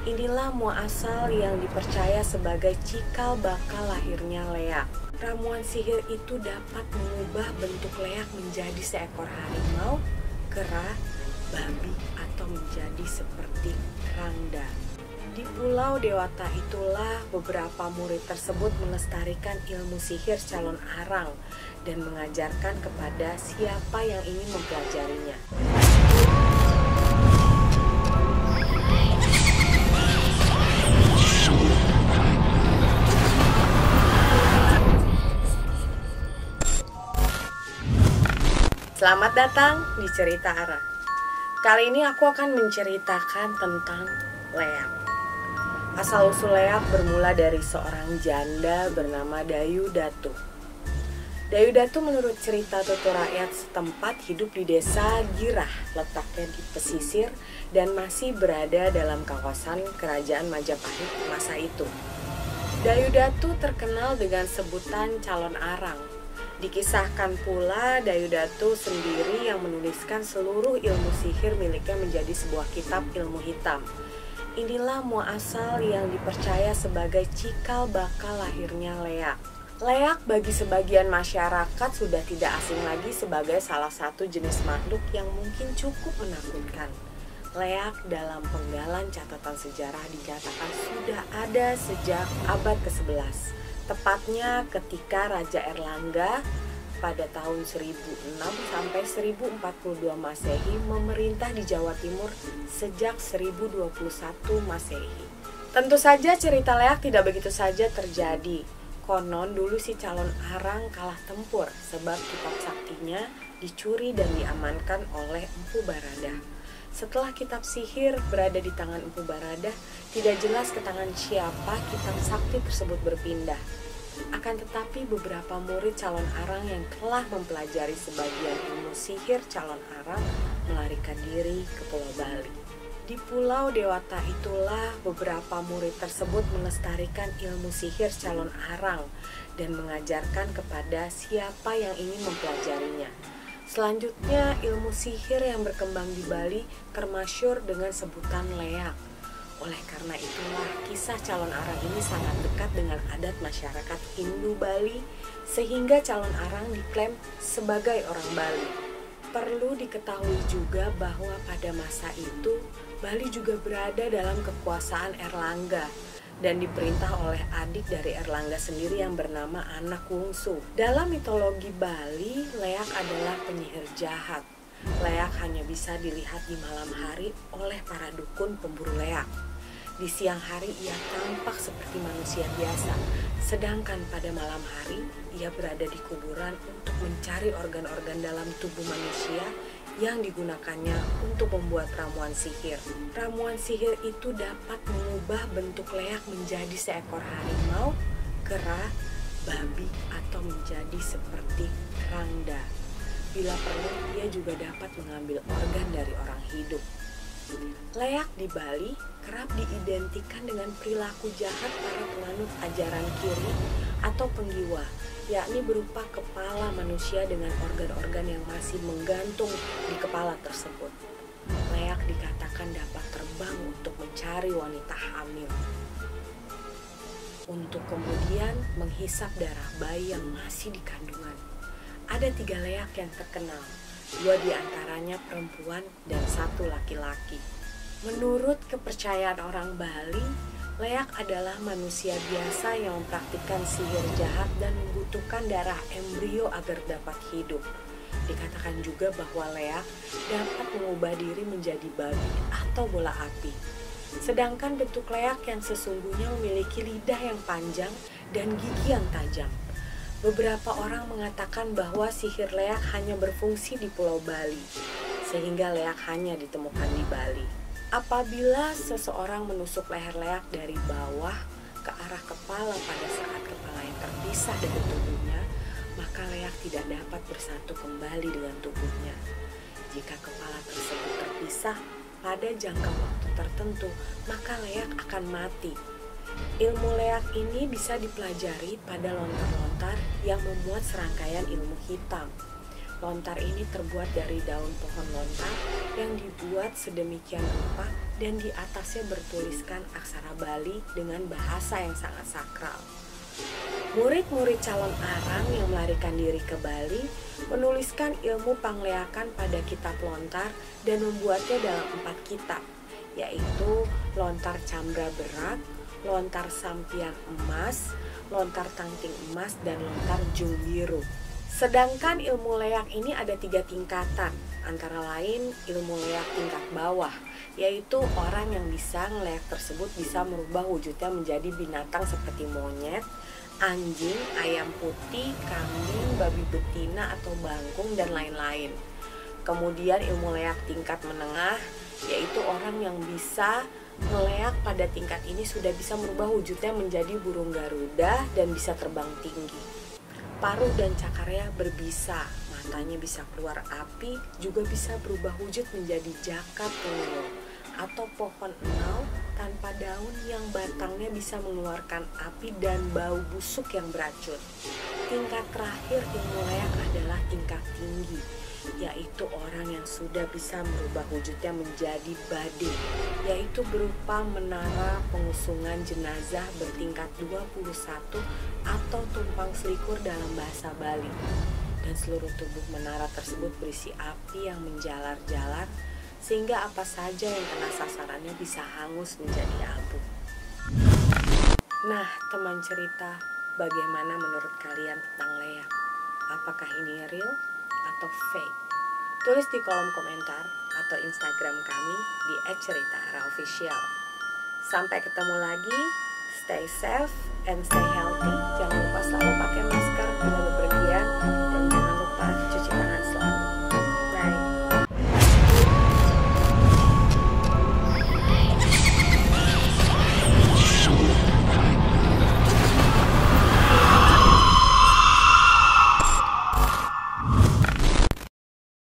Inilah muasal yang dipercaya sebagai cikal bakal lahirnya leak. Ramuan sihir itu dapat mengubah bentuk leak menjadi seekor harimau, kera, babi, atau menjadi seperti keranda. Di Pulau Dewata itulah beberapa murid tersebut melestarikan ilmu sihir calon arang dan mengajarkan kepada siapa yang ingin mempelajarinya. Selamat datang di Cerita Ara. Kali ini aku akan menceritakan tentang leak. Asal-usul leak bermula dari seorang janda bernama Dayu Datu. Dayu Datu menurut cerita tutur rakyat setempat hidup di desa Girah, letaknya di pesisir dan masih berada dalam kawasan kerajaan Majapahit masa itu. Dayu Datu terkenal dengan sebutan calon arang. Dikisahkan pula Dayu Datu sendiri yang menuliskan seluruh ilmu sihir miliknya menjadi sebuah kitab ilmu hitam. Inilah muasal yang dipercaya sebagai cikal bakal lahirnya leak. Leak bagi sebagian masyarakat sudah tidak asing lagi sebagai salah satu jenis makhluk yang mungkin cukup menakutkan. Leak dalam penggalan catatan sejarah dikatakan sudah ada sejak abad ke-11. Tepatnya ketika Raja Erlangga pada tahun 1006 sampai 1042 Masehi memerintah di Jawa Timur sejak 1021 Masehi. Tentu saja cerita leak tidak begitu saja terjadi. Konon dulu si calon arang kalah tempur sebab kitab saktinya dicuri dan diamankan oleh Empu Baradah. Setelah kitab sihir berada di tangan Empu Baradah, tidak jelas ke tangan siapa kitab sakti tersebut berpindah. Akan tetapi beberapa murid calon arang yang telah mempelajari sebagian ilmu sihir calon arang melarikan diri ke Pulau Bali. Di Pulau Dewata itulah beberapa murid tersebut melestarikan ilmu sihir calon arang dan mengajarkan kepada siapa yang ingin mempelajarinya. Selanjutnya, ilmu sihir yang berkembang di Bali termasyhur dengan sebutan leak. Oleh karena itulah, kisah calon arang ini sangat dekat dengan adat masyarakat Hindu Bali, sehingga calon arang diklaim sebagai orang Bali. Perlu diketahui juga bahwa pada masa itu, Bali juga berada dalam kekuasaan Erlangga dan diperintah oleh adik dari Erlangga sendiri yang bernama Anak Wungsu. Dalam mitologi Bali, leak adalah penyihir jahat. Leak hanya bisa dilihat di malam hari oleh para dukun pemburu leak. Di siang hari ia tampak seperti manusia biasa, sedangkan pada malam hari ia berada di kuburan untuk mencari organ-organ dalam tubuh manusia yang digunakannya untuk membuat ramuan sihir. Ramuan sihir itu dapat mengubah bentuk leak menjadi seekor harimau, kera, babi, atau menjadi seperti keranda. Bila perlu, ia juga dapat mengambil organ dari orang hidup. Leak di Bali kerap diidentikan dengan perilaku jahat para penganut ajaran kiri atau penggiwa, yakni berupa kepala manusia dengan organ-organ yang masih menggantung di kepala tersebut. Leak dikatakan dapat terbang untuk mencari wanita hamil, untuk kemudian menghisap darah bayi yang masih di kandungan. Ada 3 leak yang terkenal, 2 diantaranya perempuan dan 1 laki-laki. Menurut kepercayaan orang Bali, leak adalah manusia biasa yang mempraktikkan sihir jahat dan membutuhkan darah embrio agar dapat hidup. Dikatakan juga bahwa leak dapat mengubah diri menjadi babi atau bola api. Sedangkan bentuk leak yang sesungguhnya memiliki lidah yang panjang dan gigi yang tajam. Beberapa orang mengatakan bahwa sihir leak hanya berfungsi di Pulau Bali, sehingga leak hanya ditemukan di Bali. Apabila seseorang menusuk leher leak dari bawah ke arah kepala pada saat kepala yang terpisah dari tubuhnya, maka leak tidak dapat bersatu kembali dengan tubuhnya. Jika kepala tersebut terpisah pada jangka waktu tertentu, maka leak akan mati. Ilmu leak ini bisa dipelajari pada lontar-lontar yang memuat serangkaian ilmu hitam. Lontar ini terbuat dari daun pohon lontar yang dibuat sedemikian rupa dan di atasnya bertuliskan aksara Bali dengan bahasa yang sangat sakral. Murid-murid calon arang yang melarikan diri ke Bali menuliskan ilmu pangleakan pada kitab lontar dan membuatnya dalam 4 kitab, yaitu lontar cambra berak, lontar sampian emas, lontar tangting emas, dan lontar jung biru. Sedangkan ilmu leak ini ada 3 tingkatan, antara lain ilmu leak tingkat bawah, yaitu orang yang bisa ngeleak tersebut bisa merubah wujudnya menjadi binatang seperti monyet, anjing, ayam putih, kambing, babi betina atau bangkung, dan lain-lain. Kemudian ilmu leak tingkat menengah, yaitu orang yang bisa ngeleak pada tingkat ini sudah bisa merubah wujudnya menjadi burung garuda dan bisa terbang tinggi. Paruh dan cakarnya berbisa, matanya bisa keluar api, juga bisa berubah wujud menjadi jaka tuyul atau pohon enau tanpa daun yang batangnya bisa mengeluarkan api dan bau busuk yang beracun. Tingkat terakhir ilmu leak adalah tingkat tinggi, yaitu orang yang sudah bisa merubah wujudnya menjadi bade, yaitu berupa menara pengusungan jenazah bertingkat 21 atau tumpang selikur dalam bahasa Bali. Dan seluruh tubuh menara tersebut berisi api yang menjalar-jalar sehingga apa saja yang kena sasarannya bisa hangus menjadi abu. Nah, teman cerita, bagaimana menurut kalian tentang leak? Apakah ini real atau fake? Tulis di kolom komentar atau Instagram kami di @ceritaara_official. Sampai ketemu lagi, stay safe and stay healthy. Jangan lupa selalu pakai masker bila